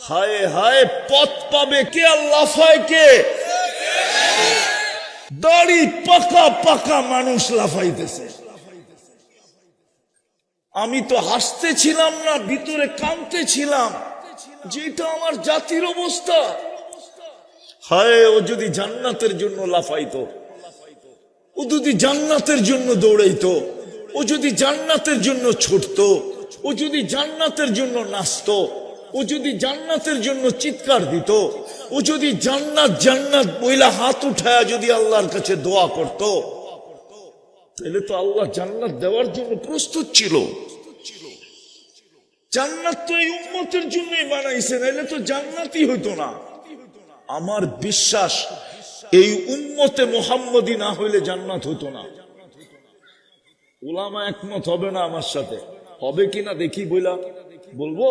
হায় হায় পথ পাবে কে আর লাফায় কে? দাড়ি পাকা পাকা মানুষ লাফাইতেছে। আমি তো হাসতেছিলাম না, ভিতরে কাঁদতেছিলাম, যেটা আমার জাতির অবস্থা। হায়, ও যদি জান্নাতের জন্য লাফাইতো, ও যদি জান্নাতের জন্য দৌড়াইতো, ও যদি জান্নাতের জন্য ছুটতো, ও যদি জান্নাতের জন্য নাচতো, ও যদি জান্নাতের জন্য চিৎকার দিত, ও যদি জান্নাত জান্নাত বইলা হাত উঠায়া যদি আল্লাহর কাছে দোয়া করত, তাহলে তো আল্লাহ জান্নাত দেওয়ার জন্য প্রস্তুত ছিল। জান্নাত তো এই উম্মতের জন্যই বানাইছে, নাহলে তো জান্নাতই হইতো না। আমার বিশ্বাস, এই উম্মতে মুহাম্মদী না হইলে জান্নাত হইতো না। উলামা একমত হবে না আমার সাথে, হবে কিনা দেখি বলবো।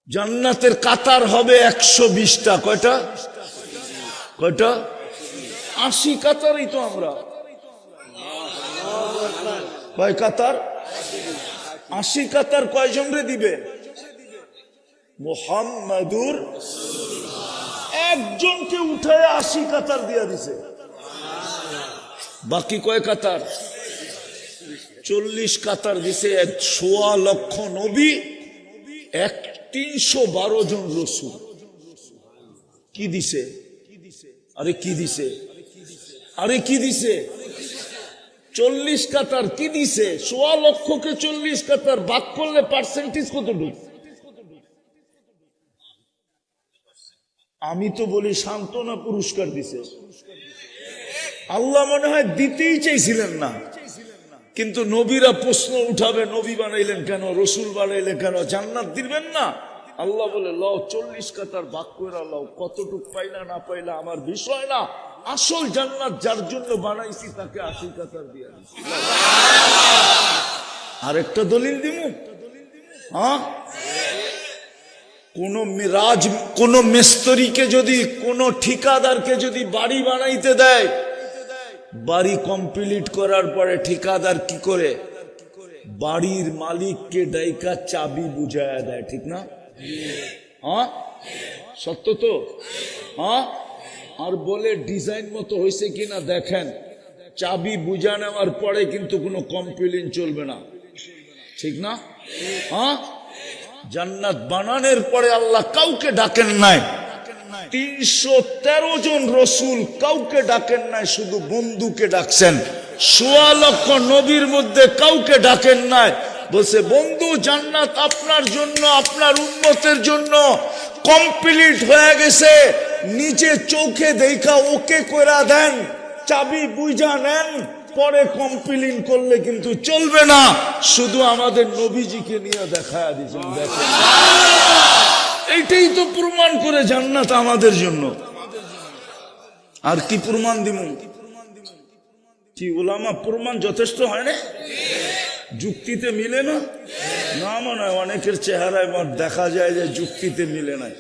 জান্নাতের কাতার হবে 120টা। কয়টা? 80 কাতারই তো আমরা। কয় কাতার? 80 কাতার। কয়জন রে দিবে? মুহাম্মাদুর একজনকে উঠায় 80 কাতার দিয়া দিছে। বাকি কয় কাতার? 40 কাতার দিছে। 1.25 লক্ষ নবী, 312 জন রসুল। কি দিছে? আরে কি দিছে? 40 কাতার কি দিছে? 1.25 লক্ষকে 40 কাতার ভাগ করলে পার্সেন্টেজ কতটুকু? আমি তো বলি সান্ত্বনা পুরস্কার দিছে। আল্লাহ মনে হয় দিতেই চাইছিলেন না, কিন্তু নবীরা প্রশ্ন উঠাবে, নবী বানাইলেন কেন, রসুল বানাইলেন কেন, জান্নাত দিবেন না? আল্লাহ বলে লও 40 কাতার ভাগ করে লও, কতটুক পাইলা না পাইলা আমার বিষয় না, আসল জান্নাত যার জন্য বানাইছি তাকে 80 কাতার দিয়া দিছি। আরেকটা দলিল দিমু। কোন মিস্ত্রিকে যদি, কোন ঠিকাদারকে যদি বাড়ি বানাইতে দেয়, বাড়ি কমপ্লিট করার পরে ঠিকাদার কি করে? বাড়ির মালিককে ডাইকা চাবি বুঝায়া দেয়, ঠিক না? সত্য তো? আর বলে ডিজাইন মতো হয়েছে কিনা দেখেন। চাবি বুঝা নেওয়ার পরে কিন্তু কোনো কমপ্লেইন চলবে না, ঠিক না? জান্নাত বানানোর পরে আল্লাহ কাউকে ডাকেন নাই। 313 জন রসুল কাউকে ডাকেন নাই, শুধু বন্ধুকে ডাকছেন। 1.25 লক্ষ নবীর মধ্যে কাউকে ডাকেন নাই। বলছে বন্ধু, জান্নাত আপনার জন্য, আপনার উম্মতের জন্য কমপ্লিট হয়ে গেছে, নিচে চোখে দেখা ওকে কইরা দেন, চাবি বুঝা নেন, পরে কমপ্লেইন করলে কিন্তু চলবে না। শুধু আমাদের নবীজিকে নিয়ে দেখায়া দিয়েছেন, দেখেন। এইটাই তো প্রমাণ করে জান্নাত আমাদের জন্য। আর কি প্রমাণ দিব? কি উলামা প্রমাণ যথেষ্ট হয় না? যুক্তিতে মিলে না? না মনে হয় অনেকের চেহারায় দেখা যায় যে যুক্তিতে মিলে নাই।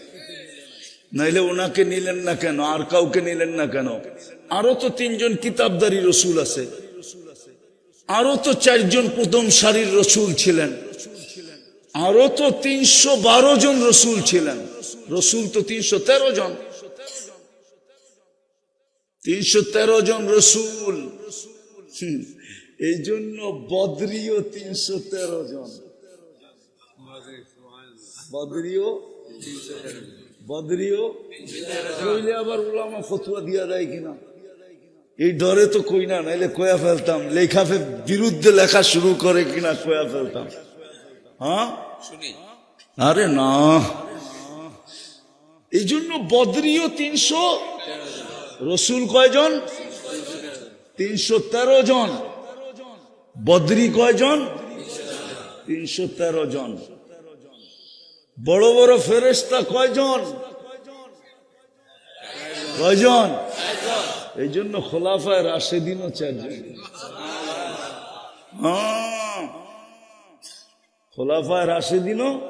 নাইলে ওনাকে নিলেন না কেন? আর কাউকে নিলেন না কেন? আরো তো 3 জন কিতাবদারি রসুল আছে, আরো তো 4 জন প্রথম সারির রসুল ছিলেন, আরো তো 312 জন রসুল ছিলেন। রসুল তো 313 জন, 313 জন রসুল। এই জন্য বদরিও 313 জন। বদরিও কইলে আবার উলামা ফতোয়া দিয়া দেয় কিনা এই ডরে তো কই না, নাইলে কয়া ফেলতাম। লেখাফে বিরুদ্ধে লেখা শুরু করে কিনা কয়া ফেলতাম। আরে না, এই জন্য বদরিও 300, রসুল কয়জন? 313 জন। বদরি কয়জন? 313 জন। বড় বড় ফেরেশতা কয়জন? এই জন্য খোলাফায়ে রাশেদিনও 4 জন। খোলাফায়ে রাশেদিনও